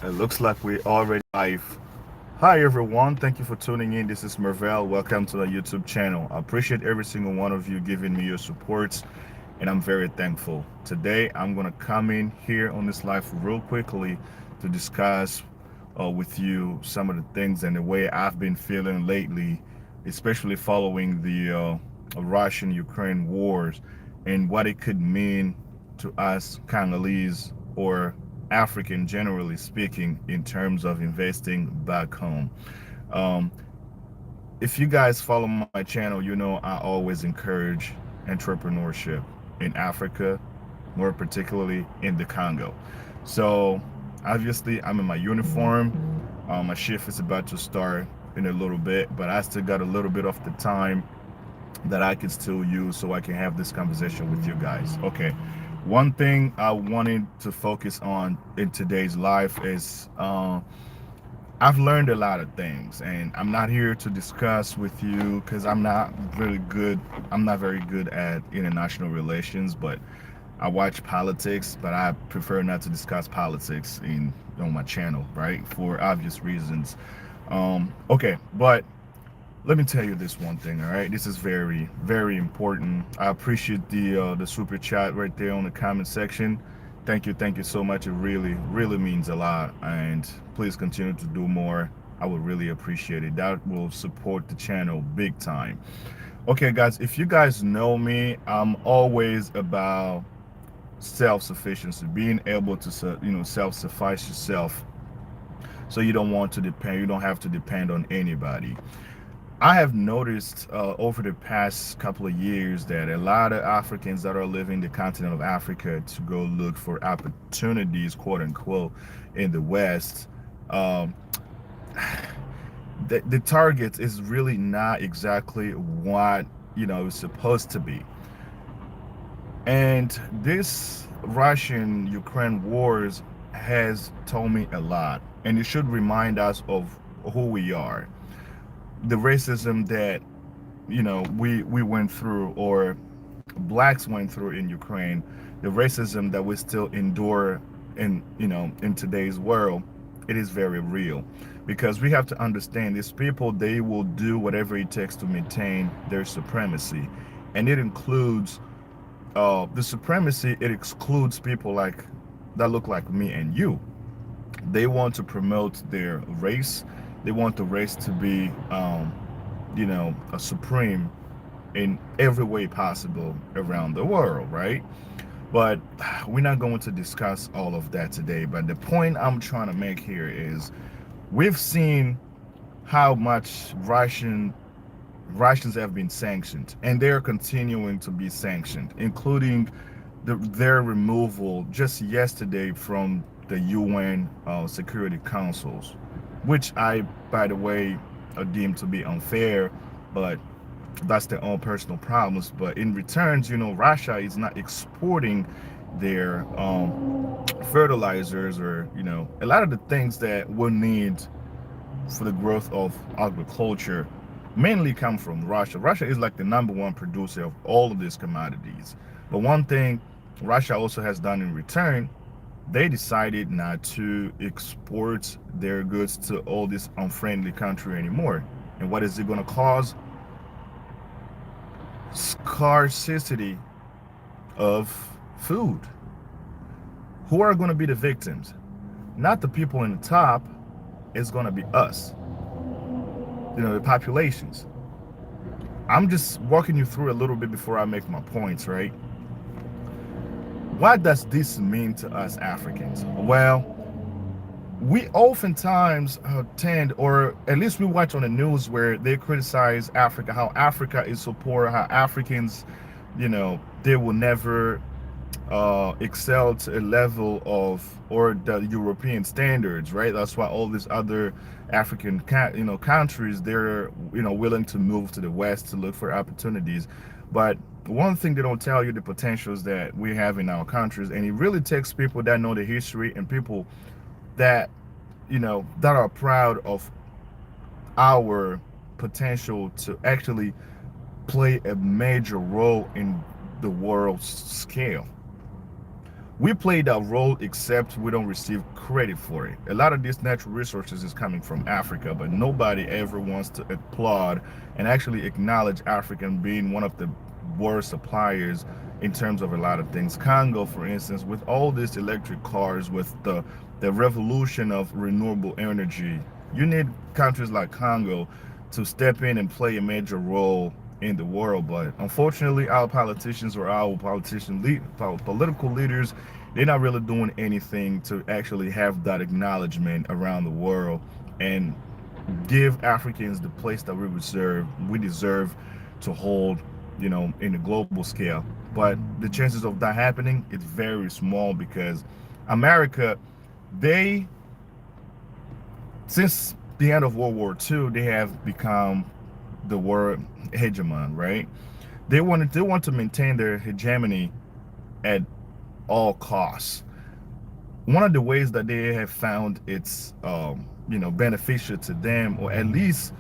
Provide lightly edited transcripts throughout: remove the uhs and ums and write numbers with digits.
It looks like we're already live. Hi everyone, thank you for tuning in. This is Mervel. Welcome to the YouTube channel. I appreciate every single one of you giving me your support, and I'm very thankful. Today I'm gonna come in here on this live real quickly to discuss with you some of the things and the way I've been feeling lately, especially following the Russian-Ukraine wars and what it could mean to us Congolese or African, generally speaking, in terms of investing back home. Um, if you guys follow my channel, you know I always encourage entrepreneurship in Africa, more particularly in the Congo. So obviously I'm in my uniform. My shift is about to start in a little bit, but I still got a little bit of the time that I can still use so I can have this conversation with you guys. Okay. One thing I wanted to focus on in today's life is I've learned a lot of things, and I'm not here to discuss with you because I'm not very good at international relations, but I watch politics, but I prefer not to discuss politics on my channel, right? For obvious reasons. Okay, but let me tell you this one thing, all right? This is very, very important. I appreciate the super chat right there on the comment section. Thank you so much. It really, really means a lot, and please continue to do more. I would really appreciate it. That will support the channel big time. Okay, guys, if you guys know me, I'm always about self-sufficiency, being able to, self-suffice yourself, so you don't want to depend. You don't have to depend on anybody. I have noticed over the past couple of years that a lot of Africans that are leaving the continent of Africa to go look for opportunities, quote unquote, in the West, um, the target is really not exactly what it's supposed to be. And this Russian-Ukraine wars has told me a lot, and it should remind us of who we are, the racism that we went through, or blacks went through in Ukraine, the racism that we still endure in today's world. It is very real, because we have to understand these people, they will do whatever it takes to maintain their supremacy, and it includes the supremacy. It excludes people like that look like me and you. They want to promote their race. They want the race to be a supreme in every way possible around the world, right? But we're not going to discuss all of that today. But the point I'm trying to make here is we've seen how much Russians have been sanctioned, and they're continuing to be sanctioned, including their removal just yesterday from the UN Security Councils, which I, by the way, deem to be unfair, but that's their own personal problems. But in returns, Russia is not exporting their fertilizers, or a lot of the things that we'll need for the growth of agriculture mainly come from Russia. Russia is like the #1 producer of all of these commodities. But one thing Russia also has done in return, they decided not to export their goods to all this unfriendly country anymore. And what is it going to cause? Scarcity of food. Who are going to be the victims? Not the people in the top. It's going to be us, the populations. I'm just walking you through a little bit before I make my points, right? What does this mean to us Africans? Well, we oftentimes tend, or at least we watch on the news where they criticize Africa, how Africa is so poor, how Africans, they will never excel to a level of, or the European standards, right? That's why all these other African countries, they're willing to move to the West to look for opportunities. But one thing they don't tell you, the potentials that we have in our countries, and it really takes people that know the history, and people that that are proud of our potential to actually play a major role in the world scale. We play that role, except we don't receive credit for it. A lot of these natural resources is coming from Africa, but nobody ever wants to applaud and actually acknowledge African being one of the worst suppliers in terms of a lot of things. Congo, for instance, with all these electric cars, with the revolution of renewable energy, you need countries like Congo to step in and play a major role in the world. But unfortunately, our politicians or our political leaders, they're not really doing anything to actually have that acknowledgement around the world and give Africans the place that we deserve to hold, in a global scale. But the chances of that happening is very small because America, they, since the end of World War II, they have become the world hegemon, right? They want to maintain their hegemony at all costs. One of the ways that they have found it's beneficial to them, or at least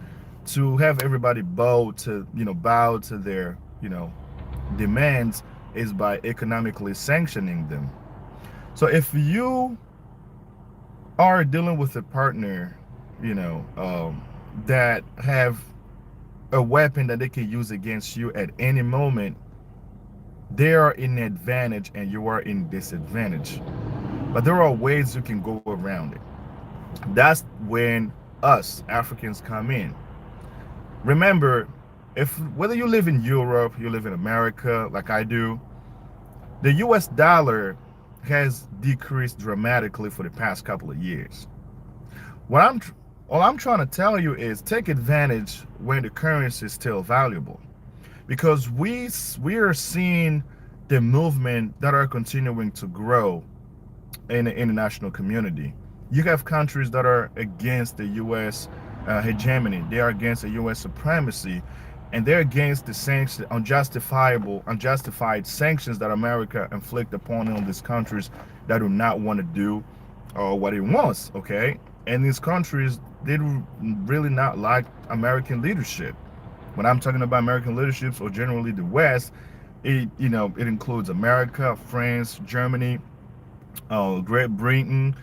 to have everybody bow to their demands, is by economically sanctioning them. So if you are dealing with a partner, that have a weapon that they can use against you at any moment, they are in advantage and you are in disadvantage. But there are ways you can go around it. That's when us Africans come in. Remember, if whether you live in Europe, you live in America, like I do, the US dollar has decreased dramatically for the past couple of years. What I'm all I'm trying to tell you is take advantage when the currency is still valuable, because we are seeing the movement that are continuing to grow in the international community. You have countries that are against the U.S. Hegemony. They are against the U.S. supremacy, and they're against the sanctions, unjustified sanctions that America inflict upon all these countries that do not want to do what it wants. Okay, and these countries, they do really not like American leadership. When I'm talking about American leaderships, or generally the West, it includes America, France, Germany, Great Britain,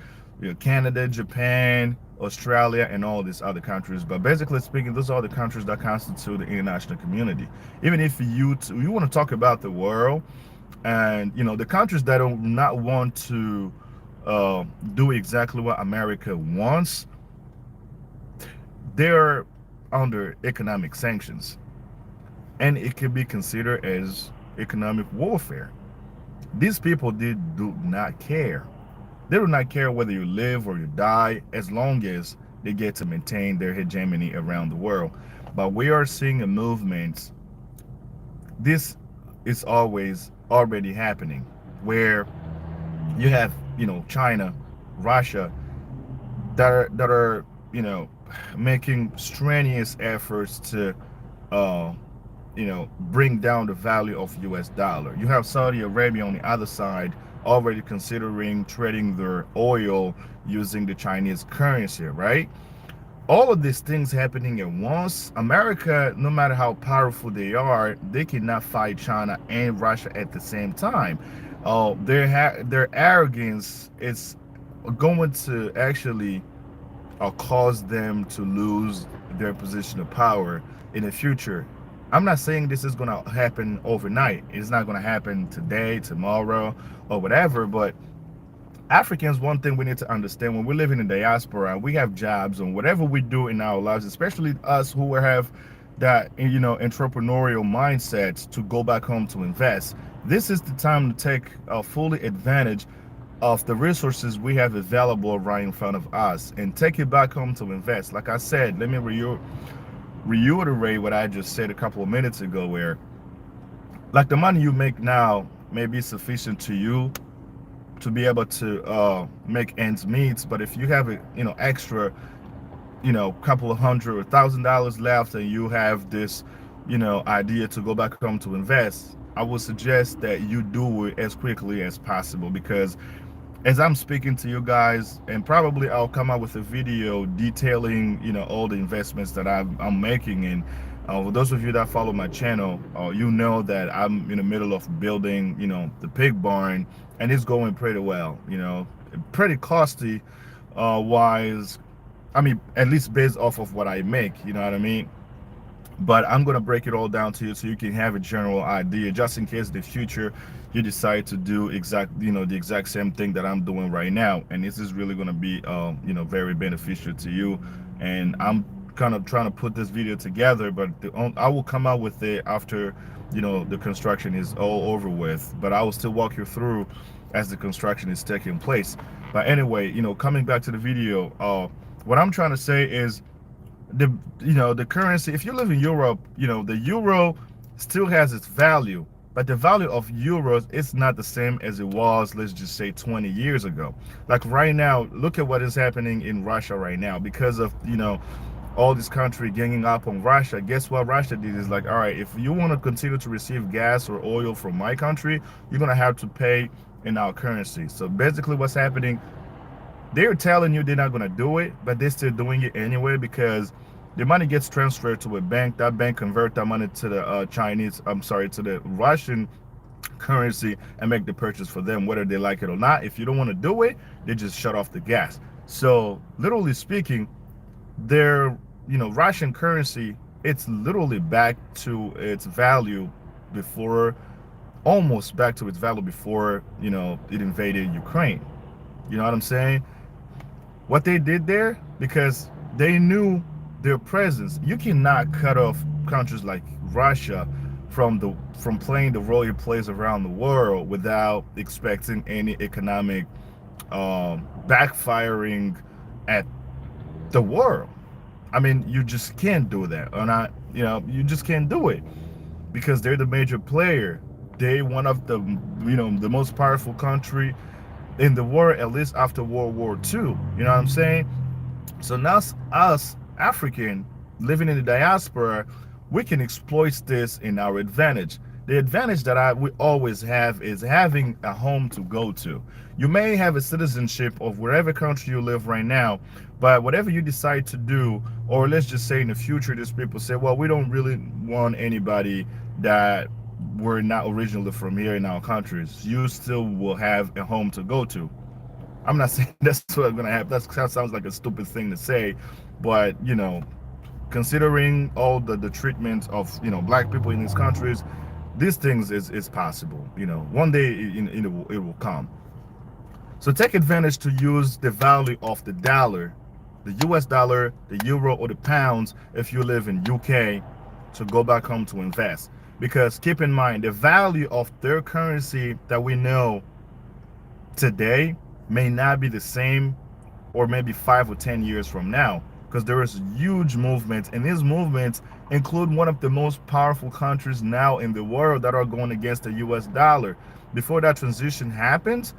Canada, Japan, Australia, and all these other countries. But basically speaking, those are the countries that constitute the international community. Even if you want to talk about the world, and the countries that do not want to do exactly what America wants, they're under economic sanctions, and it can be considered as economic warfare. These people, they do not care. They do not care whether you live or you die, as long as they get to maintain their hegemony around the world. But we are seeing a movement. This is always already happening, where you have, China, Russia, that are making strenuous efforts to bring down the value of US dollar. You have Saudi Arabia on the other side already considering trading their oil using the Chinese currency, right? All of these things happening at once. America, no matter how powerful they are, they cannot fight China and Russia at the same time. Their arrogance is going to actually cause them to lose their position of power in the future. I'm not saying this is going to happen overnight. It's not going to happen today, tomorrow, or whatever. But Africans, one thing we need to understand: when we live in the diaspora, we have jobs, and whatever we do in our lives, especially us who have that entrepreneurial mindset to go back home to invest, this is the time to take fully advantage of the resources we have available right in front of us and take it back home to invest. Like I said, let me reiterate what I just said a couple of minutes ago, where like the money you make now may be sufficient to you to be able to make ends meet. But if you have a extra couple of hundred or $1,000 left, and you have this idea to go back home to invest, I would suggest that you do it as quickly as possible, because as I'm speaking to you guys, and probably I'll come out with a video detailing all the investments that I'm making. And for those of you that follow my channel, you know that I'm in the middle of building the pig barn, and it's going pretty well. Pretty costly, wise. I mean, at least based off of what I make. You know what I mean? But I'm going to break it all down to you so you can have a general idea, just in case in the future you decide to do the exact same thing that I'm doing right now, and this is really going to be very beneficial to you. And I'm kind of trying to put this video together, but I will come out with it after the construction is all over with, but I will still walk you through as the construction is taking place. But anyway, coming back to the video, what I'm trying to say is the currency. If you live in Europe, the euro still has its value, but the value of euros is not the same as it was, let's just say, 20 years ago. Like right now, look at what is happening in Russia right now because of all this country ganging up on Russia. Guess what Russia did is like, all right, if you want to continue to receive gas or oil from my country, you're gonna have to pay in our currency. So basically what's happening, they're telling you they're not going to do it, but they're still doing it anyway because the money gets transferred to a bank. That bank convert that money to the to the Russian currency and make the purchase for them, whether they like it or not. If you don't want to do it, they just shut off the gas. So literally speaking, their Russian currency, it's literally back to its value before, almost back to its value before it invaded Ukraine. You know what I'm saying? What they did there, because they knew their presence. You cannot cut off countries like Russia from playing the role it plays around the world without expecting any economic backfiring at the world. I mean, you just can't do that, or not. You just can't do it because they're the major player. They one of the most powerful country in the world, at least after World War II. You know what I'm saying? So now us African living in the diaspora, we can exploit this in our advantage. The advantage that we always have is having a home to go to. You may have a citizenship of wherever country you live right now, but whatever you decide to do, or let's just say in the future, these people say, well, we don't really want anybody that were not originally from here in our countries. You still will have a home to go to. I'm not saying that's what's going to happen. That sounds like a stupid thing to say, but considering all the treatment of black people in these countries, these things is possible. One day it will come. So take advantage to use the value of the dollar, the US dollar, the euro, or the pounds if you live in UK, to go back home to invest. Because keep in mind, the value of their currency that we know today may not be the same, or maybe 5 or 10 years from now, because there is huge movements, and these movements include one of the most powerful countries now in the world that are going against the US dollar. Before that transition happens,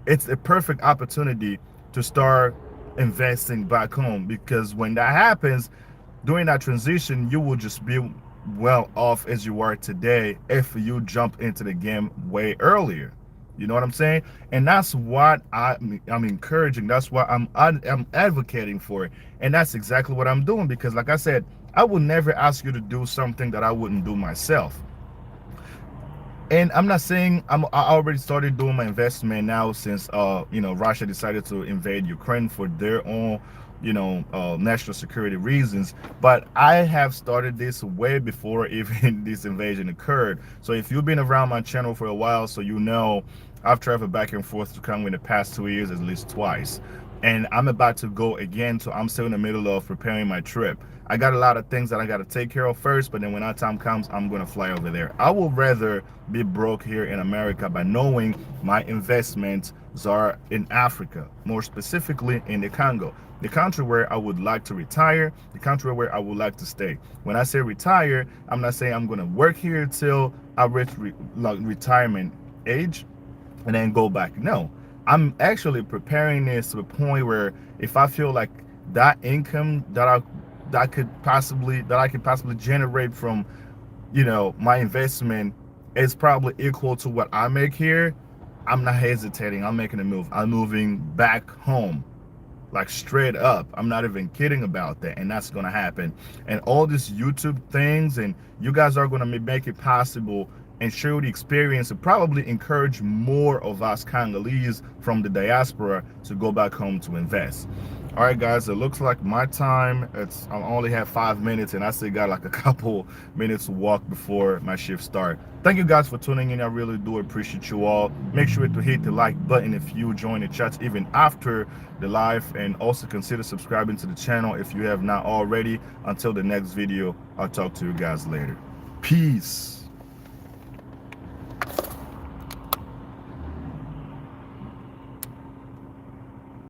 it's a perfect opportunity to start investing back home, because when that happens, during that transition, you will just be well off as you are today if you jump into the game way earlier. You know what I'm saying? And that's what I'm encouraging. That's what I'm advocating for. And that's exactly what I'm doing, because like I said, I would never ask you to do something that I wouldn't do myself. And I'm not saying I already started doing my investment now since Russia decided to invade Ukraine for their own national security reasons, but I have started this way before even this invasion occurred. So if you've been around my channel for a while, so I've traveled back and forth to Congo in the past 2 years at least twice, and I'm about to go again. So I'm still in the middle of preparing my trip. I got a lot of things that I got to take care of first, but then when that time comes, I'm going to fly over there. I would rather be broke here in America by knowing my investments are in Africa, more specifically in the Congo, the country where I would like to retire, the country where I would like to stay. When I say retire, I'm not saying I'm going to work here till I reach retirement age and then go back. No, I'm actually preparing this to the point where if I feel like that income that I could possibly generate from my investment is probably equal to what I make here, I'm not hesitating. I'm making a move. I'm moving back home, like straight up. I'm not even kidding about that, and that's going to happen. And all these YouTube things, and you guys are going to make it possible and share the experience and probably encourage more of us Congolese from the diaspora to go back home to invest. All right, guys, it looks like my time, I only have 5 minutes and I still got like a couple minutes to walk before my shift start. Thank you guys for tuning in. I really do appreciate you all. Make sure to hit the like button if you join the chats even after the live, and also consider subscribing to the channel if you have not already. Until the next video, I'll talk to you guys later. Peace.